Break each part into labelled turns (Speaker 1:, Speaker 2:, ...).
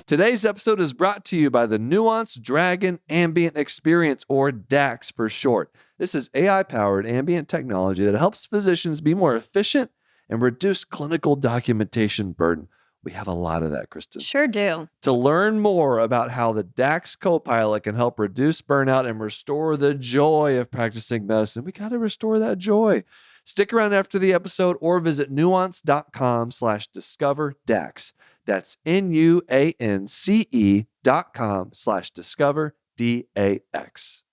Speaker 1: Today's episode is brought to you by the Nuanced Dragon Ambient Experience, or DAX for short. This is AI-powered ambient technology that helps physicians be more efficient and reduce clinical documentation burden. We have a lot of that, Kristen.
Speaker 2: Sure do.
Speaker 1: To learn more about how the DAX Copilot can help reduce burnout and restore the joy of practicing medicine, we got to restore that joy. Stick around after the episode or visit nuance.com/discover-DAX. That's nuance.com/discover-DAX.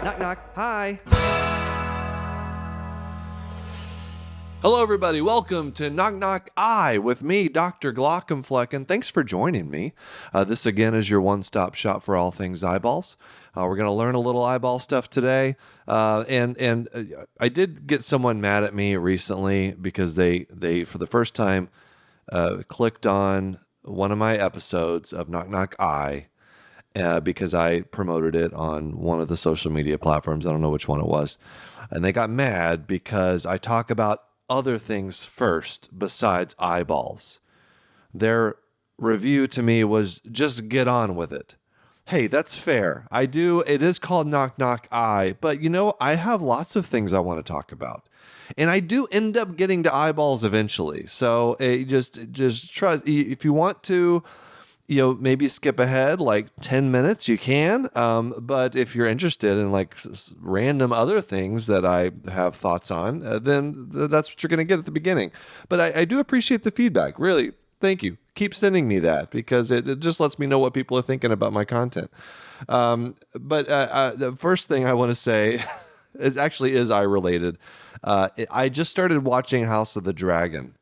Speaker 1: Knock, knock. Hi. Hello, everybody. Welcome to Knock Knock I with me, Dr. Glockenflecken. Thanks for joining me. This, again, is your one-stop shop for all things eyeballs. We're going to learn a little eyeball stuff today. And I did get someone mad at me recently because they for the first time, clicked on one of my episodes of Knock Knock I because I promoted it on one of the social media platforms. I don't know which one it was. And they got mad because I talk about other things first besides eyeballs. Their review to me was just get on with it. Hey, that's fair. It is called Knock Knock I, but I have lots of things I want to talk about. And I do end up getting to eyeballs eventually. So just trust. If you want to, maybe skip ahead like 10 minutes, you can. But if you're interested in like random other things that I have thoughts on, then that's what you're going to get at the beginning. But I do appreciate the feedback. Really, thank you. Keep sending me that because it just lets me know what people are thinking about my content. But the first thing I want to say is eye related. I just started watching House of the Dragon.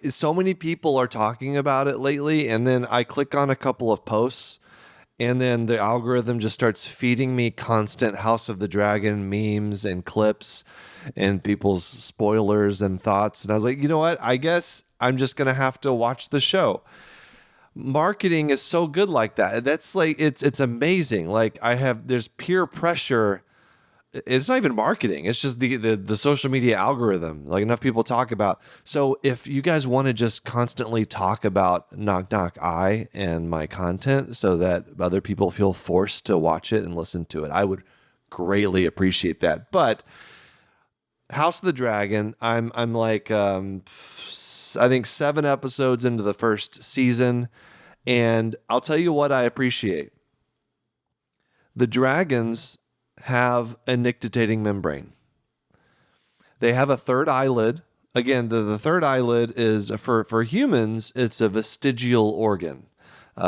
Speaker 1: So many people are talking about it lately, and then I click on a couple of posts, and then the algorithm just starts feeding me constant House of the Dragon memes and clips and people's spoilers and thoughts. And I was like, you know what? I guess I'm just going to have to watch the show. Marketing is so good like that. That's like, it's amazing. Like there's peer pressure. It's not even marketing. It's just the social media algorithm, like enough people talk about. So if you guys want to just constantly talk about Knock Knock I and my content so that other people feel forced to watch it and listen to it, I would greatly appreciate that. But House of the Dragon, I'm like, I think 7 episodes into the first season. And I'll tell you what I appreciate. The dragons have a nictitating membrane. They have a third eyelid. Again, the third eyelid is for humans, it's a vestigial organ.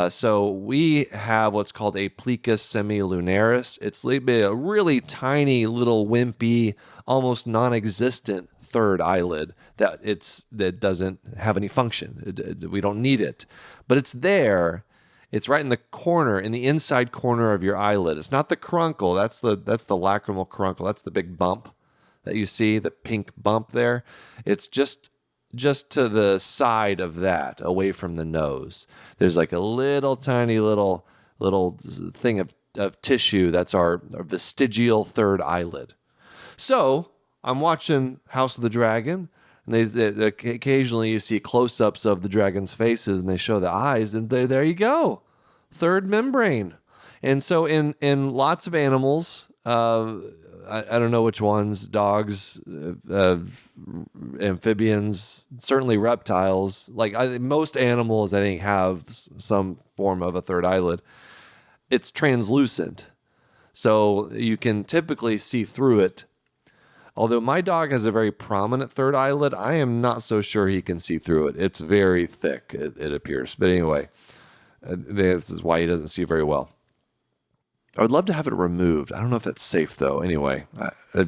Speaker 1: So we have what's called a plicus semilunaris. It's a really tiny little wimpy, almost non-existent third eyelid that doesn't have any function. We don't need it, but it's there. It's right in the corner, in the inside corner of your eyelid. It's not the crunkle. That's the lacrimal crunkle. That's the big bump that you see, the pink bump there. It's just to the side of that, away from the nose. There's like a little tiny little thing of tissue. That's our vestigial third eyelid. So I'm watching House of the Dragon, and they occasionally you see close-ups of the dragon's faces, and they show the eyes, and there you go, third membrane. And so in lots of animals, I don't know which ones, dogs, amphibians, certainly reptiles. Like most animals, I think, have some form of a third eyelid. It's translucent, so you can typically see through it. Although my dog has a very prominent third eyelid, I am not so sure he can see through it. It's very thick, it appears. But anyway, this is why he doesn't see very well. I would love to have it removed. I don't know if that's safe, though. Anyway, I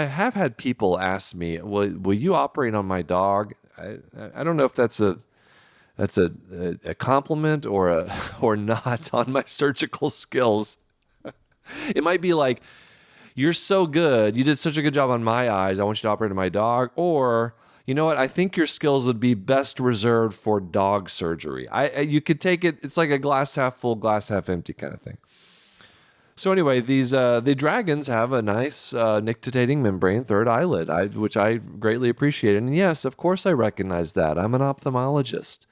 Speaker 1: have had people ask me, will you operate on my dog? I don't know if that's a compliment or not on my surgical skills. It might be like, you're so good. You did such a good job on my eyes. I want you to operate on my dog. Or, you know what? I think your skills would be best reserved for dog surgery. You could take it. It's like a glass half full, glass half empty kind of thing. So anyway, these the dragons have a nice nictitating membrane third eyelid, which I greatly appreciate. And yes, of course, I recognize that. I'm an ophthalmologist.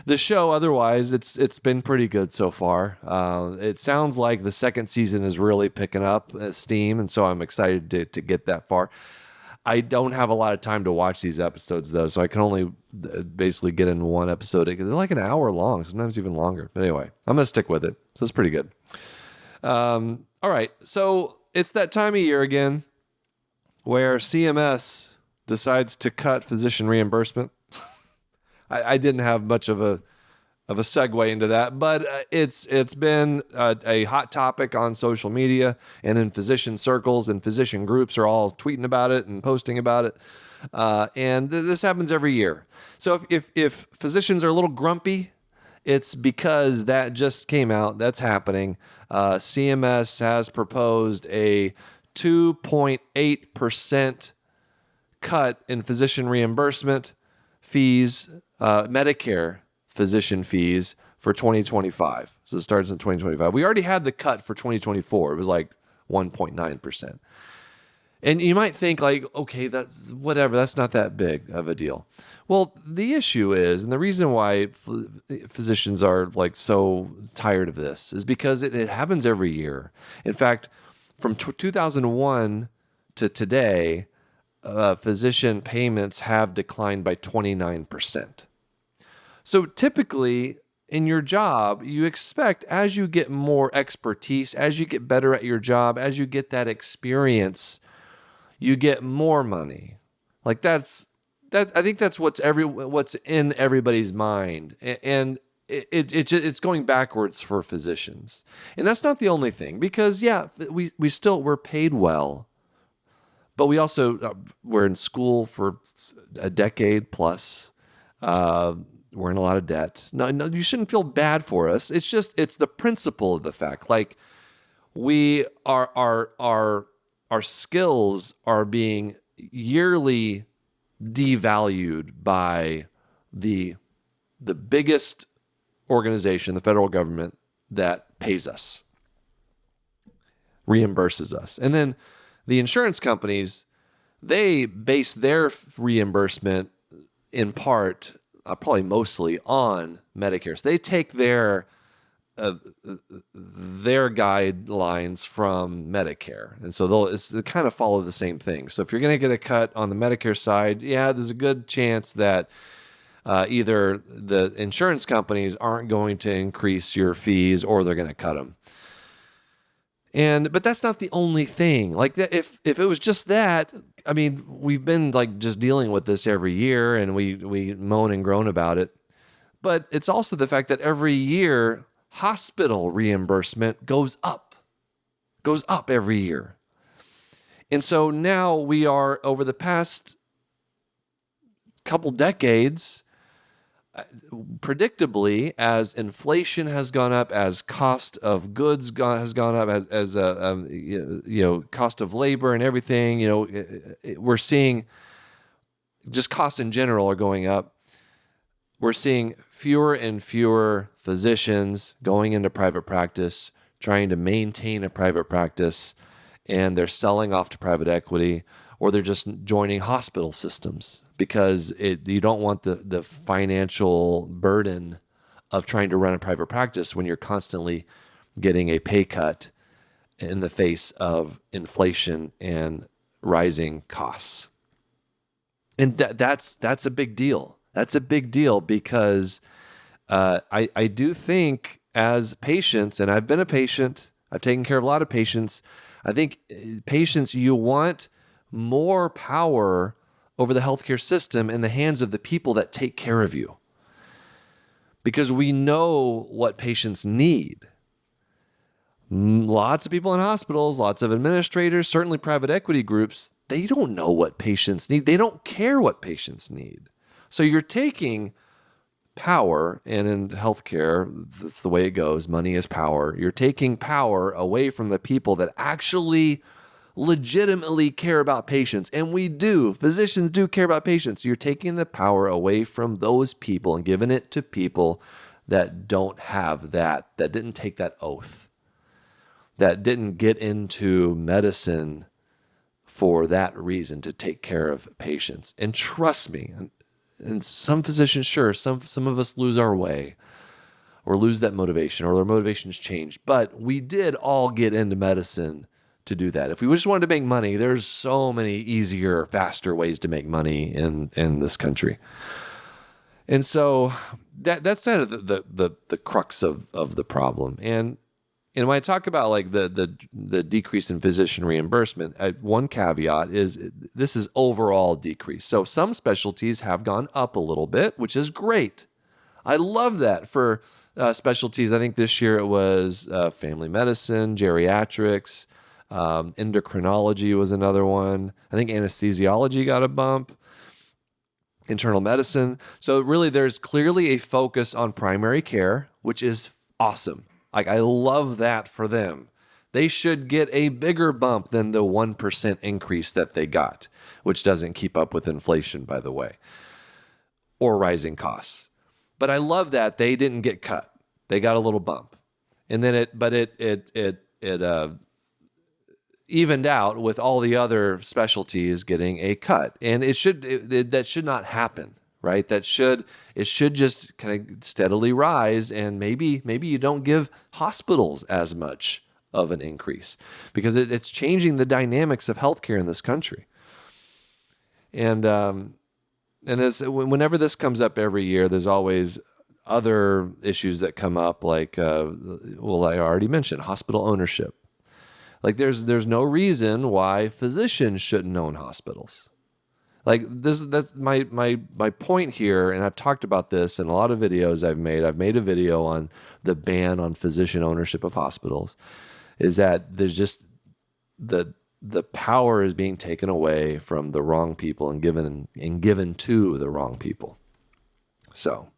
Speaker 1: The show, otherwise, it's been pretty good so far. It sounds like the second season is really picking up steam, and so I'm excited to get that far. I don't have a lot of time to watch these episodes though, so I can only basically get in one episode. They're like an hour long, sometimes even longer. But anyway, I'm gonna stick with it. So it's pretty good. All right, so it's that time of year again where CMS decides to cut physician reimbursement. I didn't have much of a segue into that, but it's been a hot topic on social media and in physician circles, and physician groups are all tweeting about it and posting about it. And this happens every year. So if physicians are a little grumpy, it's because that just came out. That's happening. CMS has proposed a 2.8% cut in physician reimbursement fees, Medicare physician fees for 2025. So it starts in 2025. We already had the cut for 2024. It was like 1.9%. And you might think like, okay, that's whatever. That's not that big of a deal. Well, the issue is, and the reason why physicians are like so tired of this is because it happens every year. In fact, from 2001 to today, physician payments have declined by 29%. So typically in your job, you expect as you get more expertise, as you get better at your job, as you get that experience, you get more money. Like that's I think that's what's in everybody's mind, and it's going backwards for physicians. And that's not the only thing, because yeah, we're paid well, but we also we're in school for a decade plus. We're in a lot of debt. No, you shouldn't feel bad for us. It's the principle of the fact. Like our skills are being yearly devalued by the biggest organization, the federal government, that pays us, reimburses us. And then the insurance companies, they base their reimbursement in part, probably mostly, on Medicare. So they take their guidelines from Medicare. And so they'll kind of follow the same thing. So if you're going to get a cut on the Medicare side, yeah, there's a good chance that either the insurance companies aren't going to increase your fees or they're going to cut them. But that's not the only thing. Like that, if it was just that, I mean, we've been like just dealing with this every year and we moan and groan about it. But it's also the fact that every year hospital reimbursement goes up every year. And so now we are, over the past couple decades, predictably, as inflation has gone up, as cost of goods has gone up, as cost of labor and everything, we're seeing just costs in general are going up. We're seeing fewer and fewer physicians going into private practice, trying to maintain a private practice, and they're selling off to private equity, or they're just joining hospital systems because you don't want the financial burden of trying to run a private practice when you're constantly getting a pay cut in the face of inflation and rising costs. And that's a big deal. That's a big deal because I do think as patients, and I've been a patient, I've taken care of a lot of patients. I think patients, you want more power over the healthcare system in the hands of the people that take care of you, because we know what patients need. Lots of people in hospitals, lots of administrators, certainly private equity groups, they don't know what patients need. They don't care what patients need. So you're taking power, and in healthcare, that's the way it goes. Money is power. You're taking power away from the people that actually legitimately care about patients. And we do. Physicians do care about patients. You're taking the power away from those people and giving it to people that don't have that didn't take that oath. that didn't get into medicine for that reason, to take care of patients. And trust me, and some physicians, sure, some of us lose our way or lose that motivation, or their motivations change. But we did all get into medicine to do that. If we just wanted to make money, there's so many easier, faster ways to make money in this country. And so that's kind of the crux of the problem. And when I talk about like the decrease in physician reimbursement, one caveat is this is overall decrease. So some specialties have gone up a little bit, which is great. I love that for specialties. I think this year it was family medicine, geriatrics, endocrinology was another one. I think anesthesiology got a bump. Internal medicine. So really there's clearly a focus on primary care, which is awesome. Like, I love that for them. They should get a bigger bump than the 1% increase that they got, which doesn't keep up with inflation, by the way, or rising costs. But I love that they didn't get cut. They got a little bump. And then it evened out with all the other specialties getting a cut. And that should not happen, right? It should just kind of steadily rise, and maybe you don't give hospitals as much of an increase, because it's changing the dynamics of healthcare in this country. And whenever this comes up every year, there's always other issues that come up, like I already mentioned hospital ownership. Like there's no reason why physicians shouldn't own hospitals. Like that's my point here, and I've talked about this in a lot of videos I've made. I've made a video on the ban on physician ownership of hospitals, is that there's just the power is being taken away from the wrong people and given to the wrong people. So,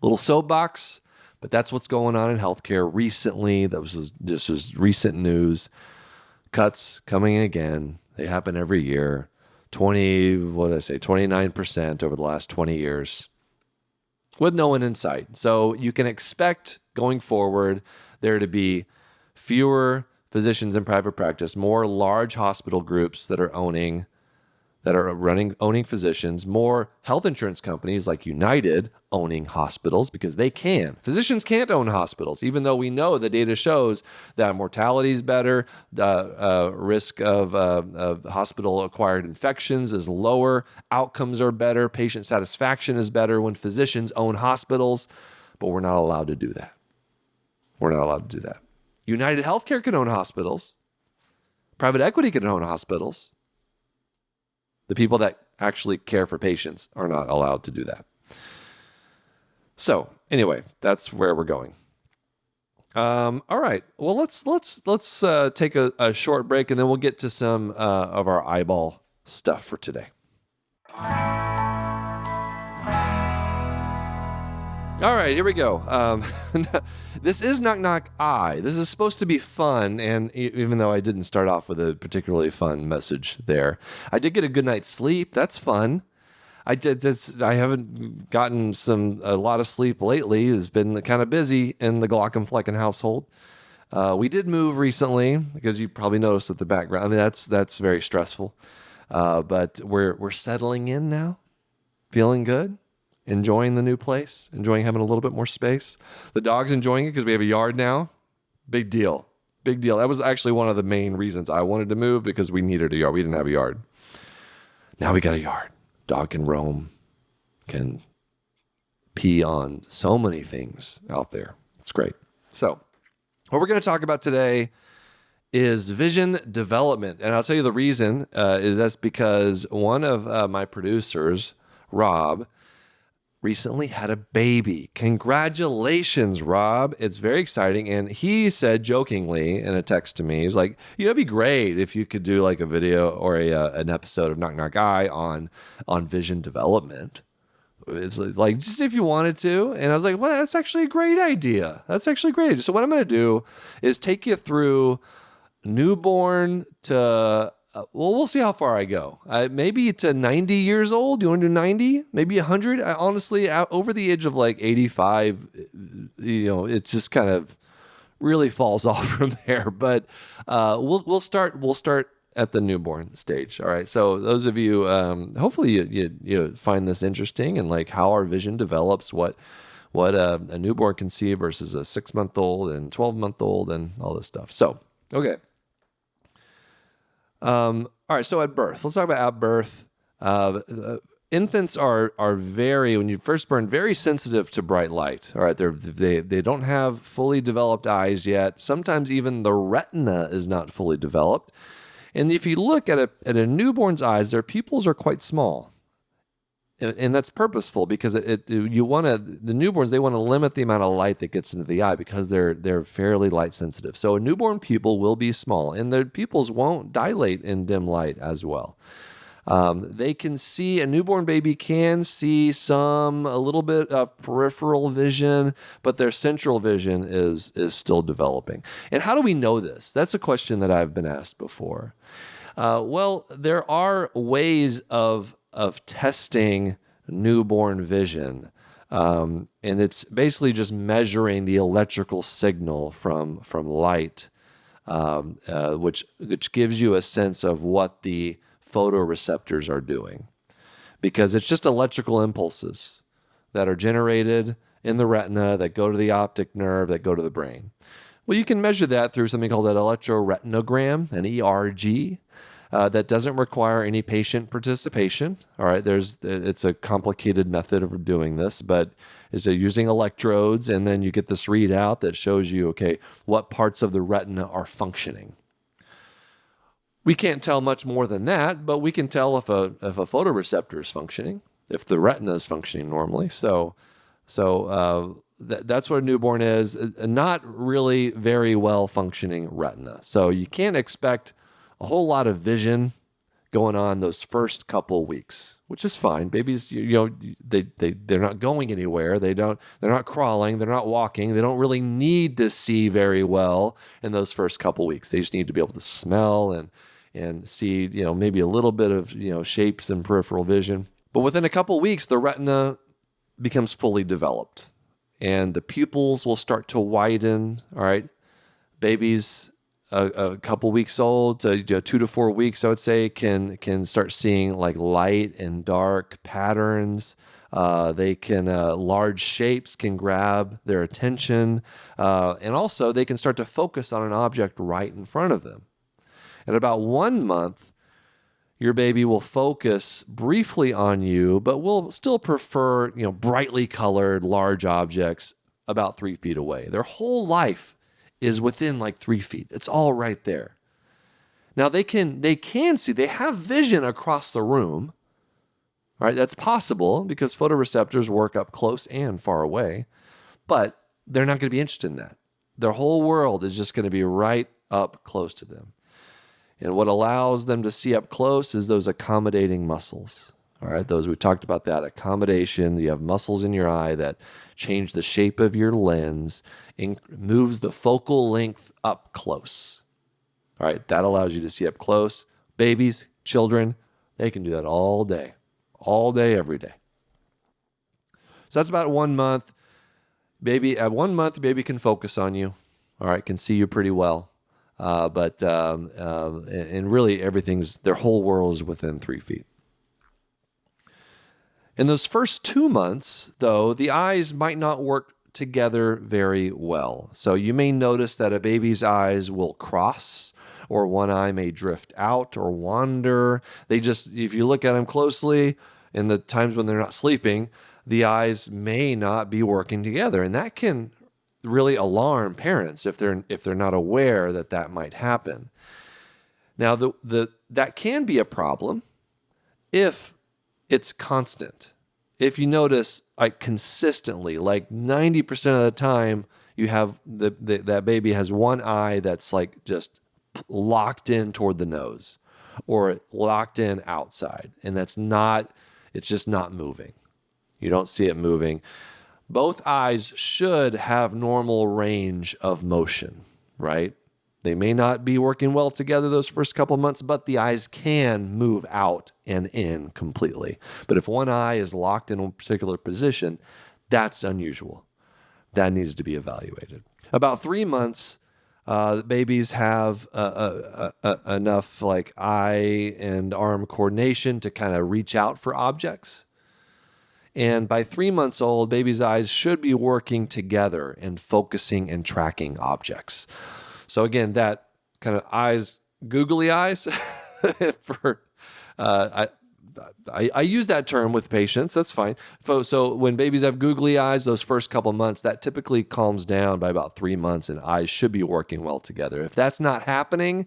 Speaker 1: little soapbox, but that's what's going on in healthcare recently. This was recent news. Cuts coming again. They happen every year. 29% over the last 20 years with no one in sight. So you can expect going forward there to be fewer physicians in private practice, more large hospital groups that are owning physicians, more health insurance companies like United owning hospitals, because they can. Physicians can't own hospitals, even though we know the data shows that mortality is better, risk of hospital-acquired infections is lower, outcomes are better, patient satisfaction is better when physicians own hospitals, but we're not allowed to do that. We're not allowed to do that. United Healthcare can own hospitals. Private equity can own hospitals. The people that actually care for patients are not allowed to do that. So anyway, that's where we're going. All right. Well, let's take a short break, and then we'll get to some of our eyeball stuff for today. All right, here we go. This is Knock Knock I. This is supposed to be fun, and even though I didn't start off with a particularly fun message there, I did get a good night's sleep. That's fun. I haven't gotten a lot of sleep lately. It's been kind of busy in the Glockenflecken household. We did move recently, because you probably noticed at the background. I mean, that's very stressful. But we're settling in now, feeling good. Enjoying the new place, enjoying having a little bit more space. The dog's enjoying it because we have a yard now. Big deal. Big deal. That was actually one of the main reasons I wanted to move, because we needed a yard. We didn't have a yard. Now we got a yard. Dog can roam, can pee on so many things out there. It's great. So what we're going to talk about today is vision development. And I'll tell you the reason is that's because one of my producers, Rob, recently had a baby. Congratulations, Rob. It's very exciting. And he said jokingly in a text to me, he's like, it'd be great if you could do like a video or an episode of Knock Knock Eye on vision development. It's like, just if you wanted to. And I was like, well, that's actually a great idea. So what I'm going to do is take you through newborn to we'll see how far I go. Maybe to 90 years old. You want to do 90? Maybe 100? Honestly, over the age of like 85, it's just kind of really falls off from there. But we'll start at the newborn stage. All right. So those of you, hopefully you find this interesting, and like how our vision develops, what a newborn can see versus a 6-month-old and 12-month-old and all this stuff. So, okay. All right. So at birth, let's talk about at birth. Infants are very, when you first born, very sensitive to bright light. All right. They don't have fully developed eyes yet. Sometimes even the retina is not fully developed. And if you look at a newborn's eyes, their pupils are quite small. And that's purposeful because the newborns, they want to limit the amount of light that gets into the eye because they're fairly light sensitive. So a newborn pupil will be small, and their pupils won't dilate in dim light as well. They can see, a newborn baby can see a little bit of peripheral vision, but their central vision is still developing. And how do we know this? That's a question that I've been asked before. Well, there are ways of testing newborn vision. And it's basically just measuring the electrical signal from light, which gives you a sense of what the photoreceptors are doing, because it's just electrical impulses that are generated in the retina that go to the optic nerve that go to the brain. Well, you can measure that through something called an electroretinogram, an ERG. That doesn't require any patient participation. All right, it's a complicated method of doing this, but it's using electrodes, and then you get this readout that shows you, okay, what parts of the retina are functioning. We can't tell much more than that, but we can tell if a photoreceptor is functioning, if the retina is functioning normally. So that's what a newborn is. Not really very well functioning retina. So you can't expect a whole lot of vision going on those first couple weeks, which is fine. Babies, they're not going anywhere. They're not crawling. They're not walking. They don't really need to see very well in those first couple weeks. They just need to be able to smell and see, maybe a little bit of, shapes and peripheral vision. But within a couple weeks, the retina becomes fully developed and the pupils will start to widen. All right. Babies, a couple weeks old, 2 to 4 weeks, I would say, can start seeing like light and dark patterns. They can large shapes can grab their attention, and also they can start to focus on an object right in front of them. At about 1 month, your baby will focus briefly on you, but will still prefer brightly colored large objects about 3 feet away. Their whole life is within like 3 feet. It's all right there. Now they can see, they have vision across the room. All right, that's possible because photoreceptors work up close and far away, but they're not going to be interested in that. Their whole world is just going to be right up close to them. And what allows them to see up close is those accommodating muscles. All right, we talked about that accommodation. You have muscles in your eye that change the shape of your lens and moves the focal length up close. All right, that allows you to see up close. Babies, children, they can do that all day, every day. So that's about 1 month. Baby, at 1 month, baby can focus on you. All right, can see you pretty well. But really their whole world is within 3 feet. In those first 2 months, though, the eyes might not work together very well. So you may notice that a baby's eyes will cross, or one eye may drift out or wander. If you look at them closely in the times when they're not sleeping, the eyes may not be working together. And that can really alarm parents if they're not aware that might happen. Now, that can be a problem if it's constant. If you notice, like consistently, like 90% of the time, you have that baby has one eye that's like just locked in toward the nose, or locked in outside, and it's just not moving. You don't see it moving. Both eyes should have normal range of motion, right? They may not be working well together those first couple months, but the eyes can move out and in completely. But if one eye is locked in a particular position, that's unusual. That needs to be evaluated. About 3 months, babies have enough like eye and arm coordination to kind of reach out for objects. And by 3 months old, baby's eyes should be working together and focusing and tracking objects. So again, that kind of eyes, googly eyes, for uh, I use that term with patients. That's fine. So when babies have googly eyes, those first couple months, that typically calms down by about 3 months, and eyes should be working well together. If that's not happening,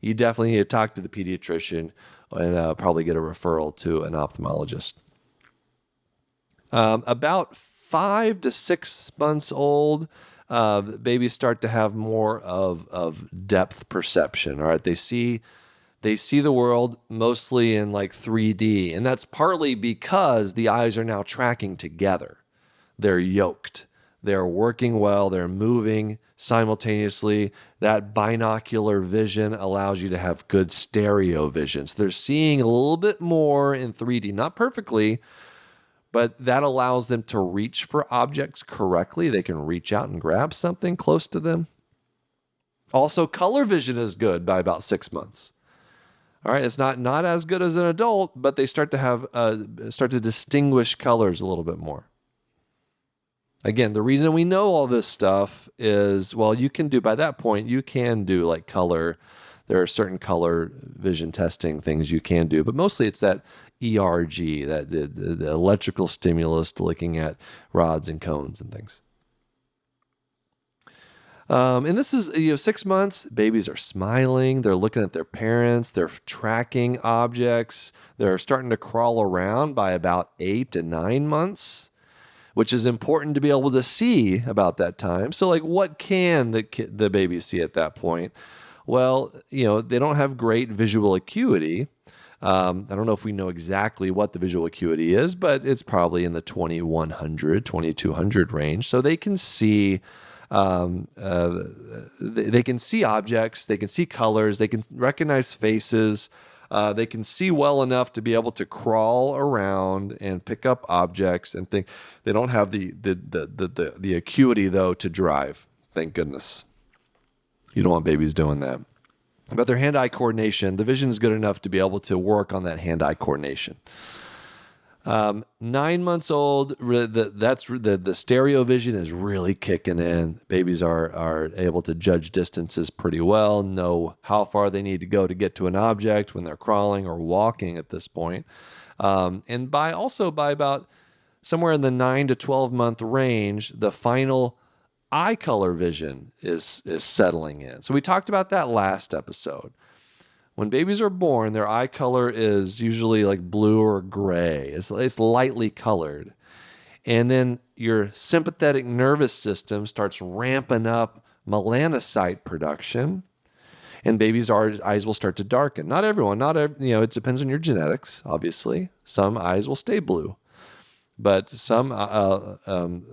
Speaker 1: you definitely need to talk to the pediatrician and probably get a referral to an ophthalmologist. About 5 to 6 months old, babies start to have more of depth perception. All right, they see the world mostly in like 3D, and that's partly because the eyes are now tracking together. They're yoked. They're working well. They're moving simultaneously. That binocular vision allows you to have good stereo vision. So they're seeing a little bit more in 3D, not perfectly, but that allows them to reach for objects correctly. They can reach out and grab something close to them. Also, color vision is good by about 6 months. All right, it's not as good as an adult, but they start to distinguish colors a little bit more. Again, the reason we know all this stuff is, well, by that point, you can do like color. There are certain color vision testing things you can do, but mostly it's that ERG, that the electrical stimulus, looking at rods and cones and things. And this is 6 months. Babies are smiling. They're looking at their parents. They're tracking objects. They're starting to crawl around by about 8 to 9 months, which is important to be able to see about that time. So, like, what can the baby see at that point? Well, they don't have great visual acuity. I don't know if we know exactly what the visual acuity is, but it's probably in the 2100, 2200 range. So they can see. They can see objects, they can see colors, they can recognize faces, they can see well enough to be able to crawl around and pick up objects and think. They don't have the acuity though to drive. Thank goodness. You don't want babies doing that. But their hand-eye coordination, the vision is good enough to be able to work on that hand-eye coordination. 9 months old, the stereo vision is really kicking in. Babies are able to judge distances pretty well, know how far they need to go to get to an object when they're crawling or walking at this point. And by about somewhere in the 9 to 12 month range, the final eye color vision is settling in. So we talked about that last episode. When babies are born, their eye color is usually like blue or gray. It's lightly colored. And then your sympathetic nervous system starts ramping up melanocyte production, and babies' eyes will start to darken. Not everyone, it depends on your genetics, obviously. Some eyes will stay blue. But some, when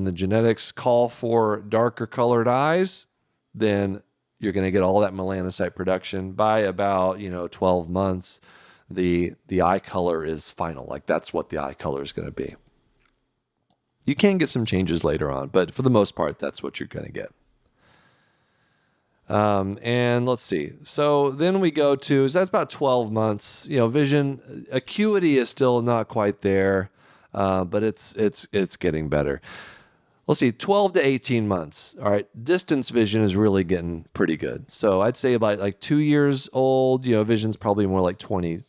Speaker 1: the genetics call for darker colored eyes, then you're going to get all that melanocyte production by about 12 months. The eye color is final. Like, that's what the eye color is going to be. You can get some changes later on, but for the most part, that's what you're going to get. And let's see. So then we go to, so that's about 12 months. Vision acuity is still not quite there, but it's getting better. Let's see, 12 to 18 months. All right, distance vision is really getting pretty good. So I'd say about like 2 years old, vision's probably more like 20/80,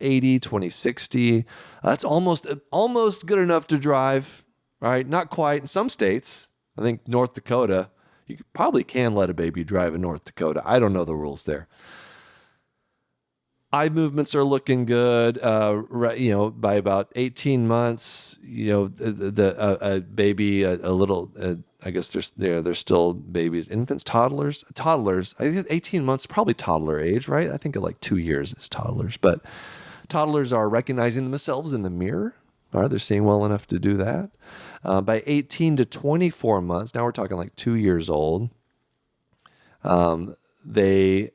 Speaker 1: 20/60. That's almost good enough to drive. All right, not quite. In some states, I think North Dakota, you probably can let a baby drive in North Dakota. I don't know the rules there. Eye movements are looking good. By about 18 months, a baby, a little. I guess there's still babies, infants, toddlers. I think 18 months, probably toddler age, right? I think like 2 years is toddlers, but toddlers are recognizing themselves in the mirror. All right, they're seeing well enough to do that. By 18 to 24 months, now we're talking like 2 years old. They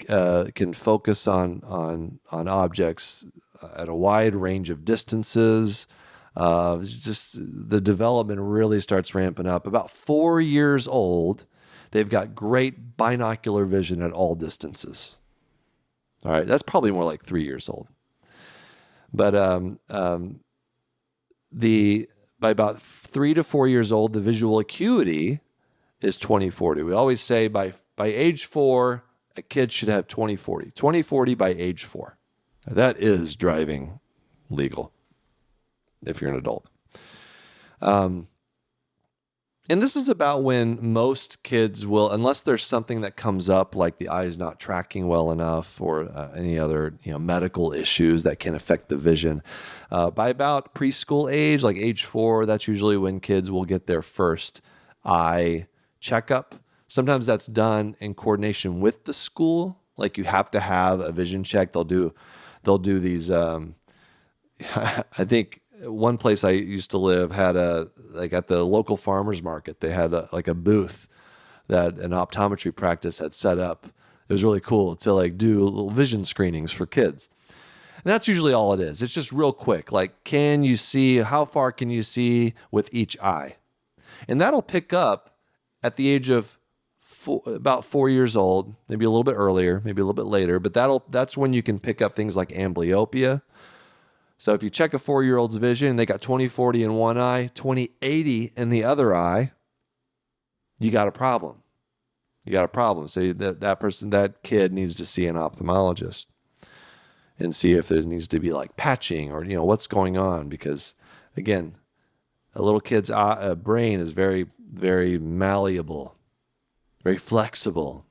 Speaker 1: can focus on objects at a wide range of distances. Just the development really starts ramping up. About 4 years old, they've got great binocular vision at all distances. All right, that's probably more like 3 years old. But by about 3 to 4 years old, the visual acuity is 20/40. We always say by age 4, a kid should have 20/40. 20/40 by age 4. Now, that is driving legal if you're an adult. And this is about when most kids will, unless there's something that comes up like the eye's not tracking well enough or any other medical issues that can affect the vision. By about preschool age, like age 4, that's usually when kids will get their first eye checkup. Sometimes that's done in coordination with the school. Like you have to have a vision check. They'll do these. I think one place I used to live had at the local farmers market, they had a booth that an optometry practice had set up. It was really cool to do little vision screenings for kids. And that's usually all it is. It's just real quick. Like, how far can you see with each eye? And that'll pick up at the age of about 4 years old, maybe a little bit earlier, maybe a little bit later, but that's when you can pick up things like amblyopia. So if you check a 4-year-old's vision and they got 20/40 in one eye, 20/80 in the other eye, you got a problem. So that kid needs to see an ophthalmologist and see if there needs to be patching or what's going on, because again, a little kid's brain is very, very malleable, very flexible,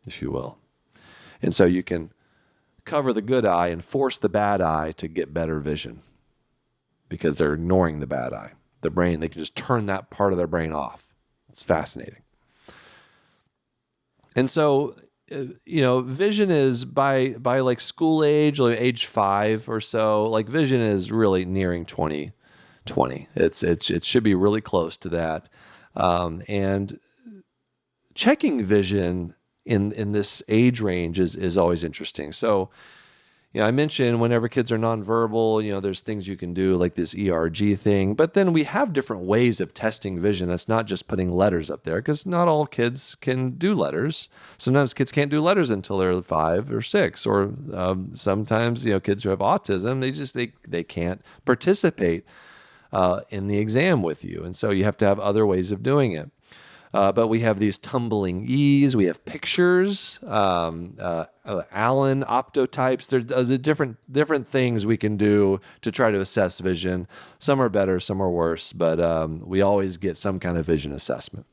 Speaker 1: if you will. And so you can cover the good eye and force the bad eye to get better vision because they're ignoring the bad eye. The brain, they can just turn that part of their brain off. It's fascinating. And so, vision is by school age, like age 5 or so, vision is really nearing 20/20. It should be really close to that. And checking vision in this age range is always interesting. So, I mentioned whenever kids are nonverbal, there's things you can do like this ERG thing, but then we have different ways of testing vision. That's not just putting letters up there, because not all kids can do letters. Sometimes kids can't do letters until they're 5 or 6, or sometimes, kids who have autism, they can't participate in the exam with you. And so you have to have other ways of doing it. But we have these tumbling E's. We have pictures, Allen optotypes. There's the different things we can do to try to assess vision. Some are better, some are worse, but we always get some kind of vision assessment.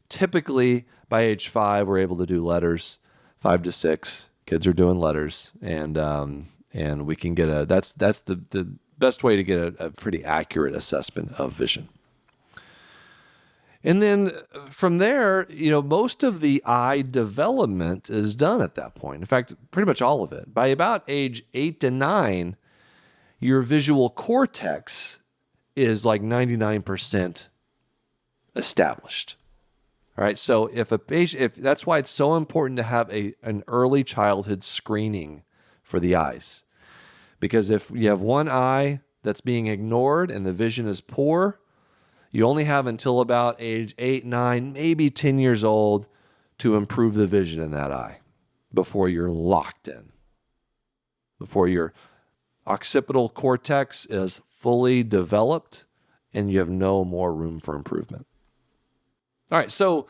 Speaker 1: Typically by age 5, we're able to do letters. 5 to 6, kids are doing letters, and we can get that's the best way to get a pretty accurate assessment of vision. And then from there, most of the eye development is done at that point. In fact, pretty much all of it. By about age 8 to 9, your visual cortex is 99% established. All right. So if that's why it's so important to have an early childhood screening for the eyes, because if you have one eye that's being ignored and the vision is poor, you only have until about age 8, 9, maybe 10 years old to improve the vision in that eye before you're locked in, before your occipital cortex is fully developed and you have no more room for improvement. All right, so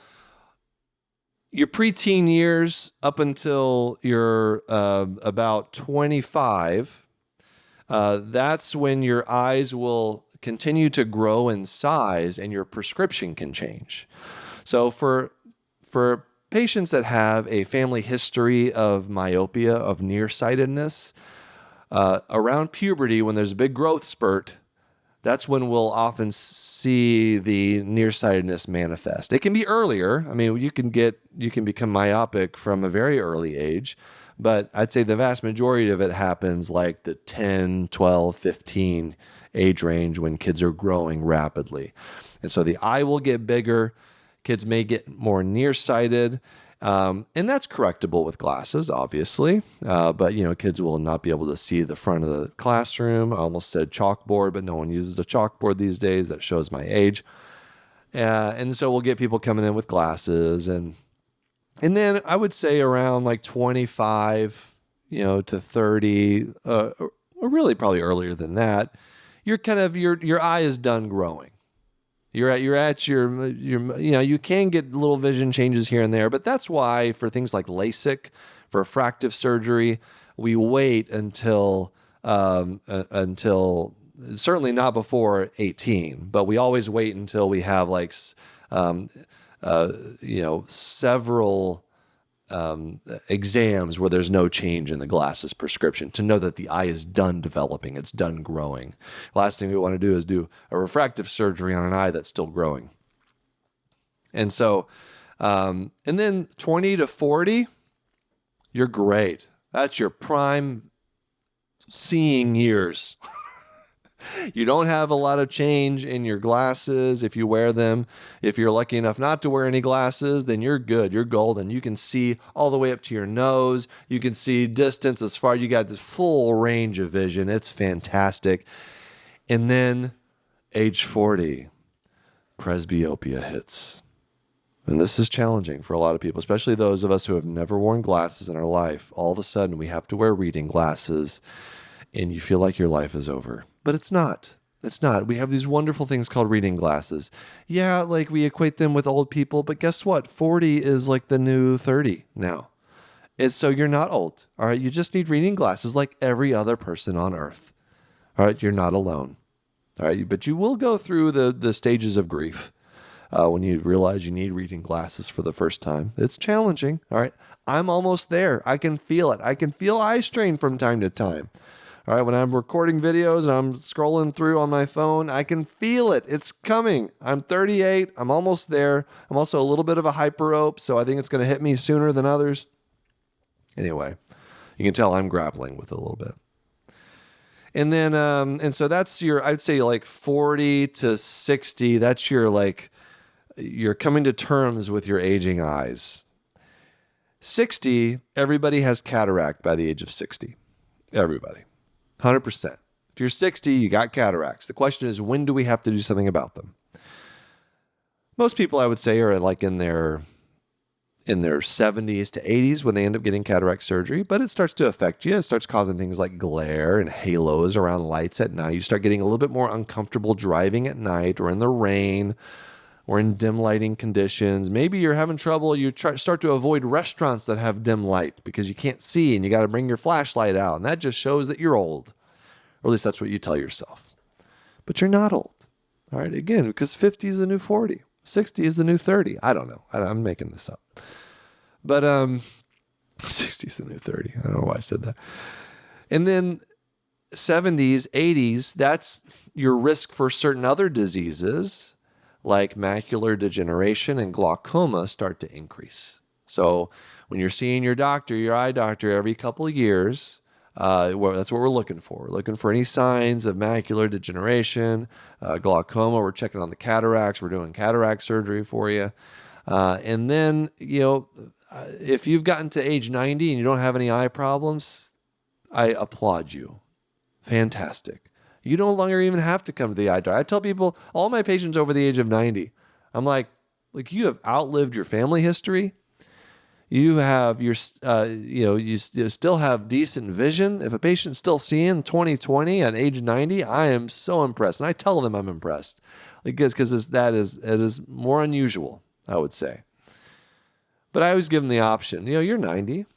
Speaker 1: your preteen years up until you're about 25, that's when your eyes will continue to grow in size and your prescription can change. So for patients that have a family history of myopia, of nearsightedness, around puberty, when there's a big growth spurt, that's when we'll often see the nearsightedness manifest. It can be earlier. I mean, you can become myopic from a very early age, but I'd say the vast majority of it happens like the 10, 12, 15 age range when kids are growing rapidly. And so the eye will get bigger. Kids may get more nearsighted. And that's correctable with glasses, obviously. But, kids will not be able to see the front of the classroom. I almost said chalkboard, but no one uses a chalkboard these days. That shows my age. And so we'll get people coming in with glasses. And then I would say around like 25, to 30, or really probably earlier than that, your eye is done growing. You can get little vision changes here and there, but that's why for things like LASIK, for refractive surgery, we wait until certainly not before 18, but we always wait until we have like, several exams where there's no change in the glasses prescription to know that the eye is done developing, it's done growing. Last thing we want to do is do a refractive surgery on an eye that's still growing. And so, and then 20 to 40, you're great. That's your prime seeing years. You don't have a lot of change in your glasses if you wear them. If you're lucky enough not to wear any glasses, then you're good. You're golden. You can see all the way up to your nose. You can see distance as far. You got this full range of vision. It's fantastic. And then age 40, presbyopia hits. And this is challenging for a lot of people, especially those of us who have never worn glasses in our life. All of a sudden, we have to wear reading glasses, and you feel like your life is over. But it's not. It's not. We have these wonderful things called reading glasses. Yeah, like we equate them with old people, but guess what? 40 is like the new 30 now. So you're not old. All right. You just need reading glasses like every other person on earth. All right. You're not alone. All right. But you will go through the stages of grief when you realize you need reading glasses for the first time. It's challenging. All right. I'm almost there. I can feel it. I can feel eye strain from time to time. All right, when I'm recording videos and I'm scrolling through on my phone, I can feel it. It's coming. I'm 38. I'm almost there. I'm also a little bit of a hyperope, so I think it's going to hit me sooner than others. Anyway, you can tell I'm grappling with it a little bit. And then, and so that's I'd say like 40 to 60, that's you're coming to terms with your aging eyes. 60, everybody has cataract by the age of 60. Everybody. 100%. If you're 60, you got cataracts. The question is, when do we have to do something about them? Most people, I would say, are like in their 70s to 80s when they end up getting cataract surgery, but it starts to affect you. It starts causing things like glare and halos around lights at night. You start getting a little bit more uncomfortable driving at night or in the rain or in dim lighting conditions. Maybe you're having trouble. You start to avoid restaurants that have dim light because you can't see and you got to bring your flashlight out. And that just shows that you're old. Or at least that's what you tell yourself. But you're not old. All right. Again, because 50 is the new 40. 60 is the new 30. I don't know. I'm making this up. But 60 is the new 30. I don't know why I said that. And then 70s, 80s, that's your risk for certain other diseases like macular degeneration and glaucoma start to increase. So when you're seeing your doctor, your eye doctor, every couple of years, that's what we're looking for. We're looking for any signs of macular degeneration, glaucoma. We're checking on the cataracts. We're doing cataract surgery for you. And then, if you've gotten to age 90 and you don't have any eye problems, I applaud you. Fantastic. You no longer even have to come to the eye doctor. I tell people, all my patients over the age of 90, I'm like you have outlived your family history. You have you still have decent vision. If a patient's still seeing 20/20 at age 90, I am so impressed. And I tell them I'm impressed because it is more unusual, I would say. But I always give them the option. You're 90.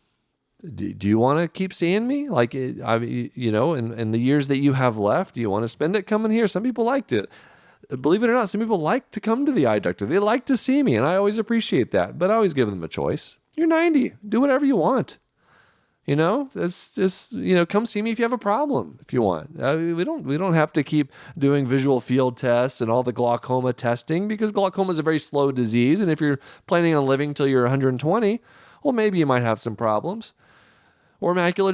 Speaker 1: Do you want to keep seeing me? In the years that you have left, do you want to spend it coming here? Some people like to, believe it or not, some people like to come to the eye doctor. They like to see me, and I always appreciate that. But I always give them a choice. You're 90. Do whatever you want. That's just, come see me if you have a problem, if you want. We don't have to keep doing visual field tests and all the glaucoma testing because glaucoma is a very slow disease. And if you're planning on living till you're 120, well, maybe you might have some problems. Or macular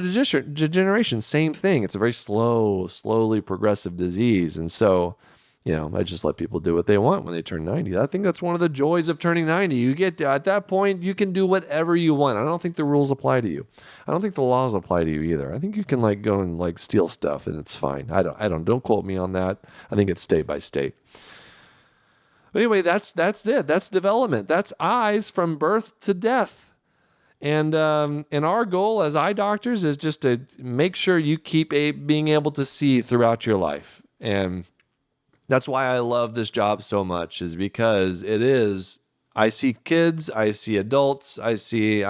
Speaker 1: degeneration, same thing. It's a very slowly progressive disease. And so I just let people do what they want when they turn 90. I think that's one of the joys of turning 90. You get at that point, you can do whatever you want. I don't think the rules apply to you. I don't think the laws apply to you either. I think you can go and steal stuff and it's fine. Don't quote me on that. I think it's state by state. But anyway, that's it. That's development. That's eyes from birth to death. And our goal as eye doctors is just to make sure you keep being able to see throughout your life. And that's why I love this job so much, is because I see kids, I see adults, I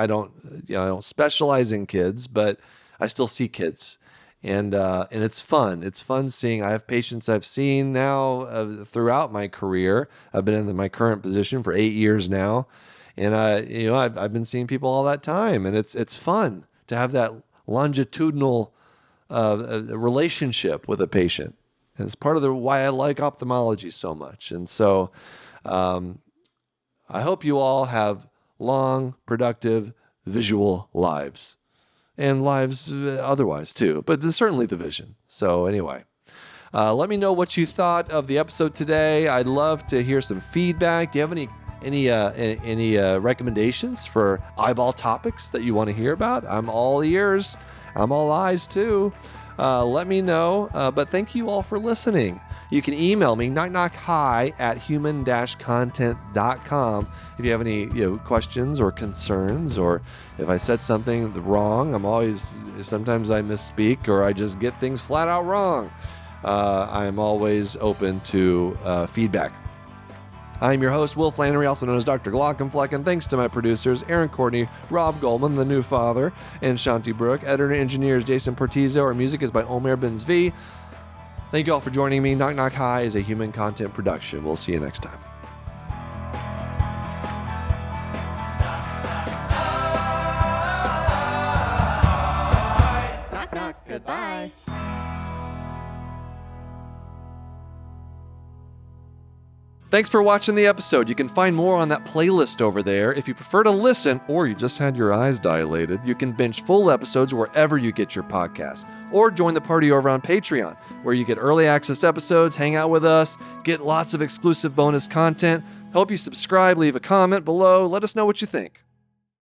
Speaker 1: don't specialize in kids, but I still see kids. And it's fun. It's fun seeing. I have patients I've seen now throughout my career. I've been in my current position for 8 years now. And I've been seeing people all that time, and it's fun to have that longitudinal relationship with a patient. And it's part of why I like ophthalmology so much. And so I hope you all have long, productive, visual lives. And lives otherwise too, but there's certainly the vision. So anyway, let me know what you thought of the episode today. I'd love to hear some feedback. Do you have any recommendations for eyeball topics that you want to hear about? I'm all ears. I'm all eyes too. Let me know. But thank you all for listening. You can email me, knockknockhi@human-content.com if you have any questions or concerns, or if I said something wrong. Sometimes I misspeak or I just get things flat out wrong. I'm always open to feedback. I'm your host, Will Flannery, also known as Dr. Glockenfleck, and thanks to my producers, Aaron Courtney, Rob Goldman, the new father, and Shanti Brooke. Editor and engineer is Jason Portizo. Our music is by Omer Benzvi. Thank you all for joining me. Knock Knock Hi is a human content production. We'll see you next time.
Speaker 2: Knock, knock, goodbye.
Speaker 1: Thanks for watching the episode. You can find more on that playlist over there. If you prefer to listen, or you just had your eyes dilated, you can binge full episodes wherever you get your podcasts. Or join the party over on Patreon, where you get early access episodes, hang out with us, get lots of exclusive bonus content. Hope you subscribe, leave a comment below. Let us know what you think.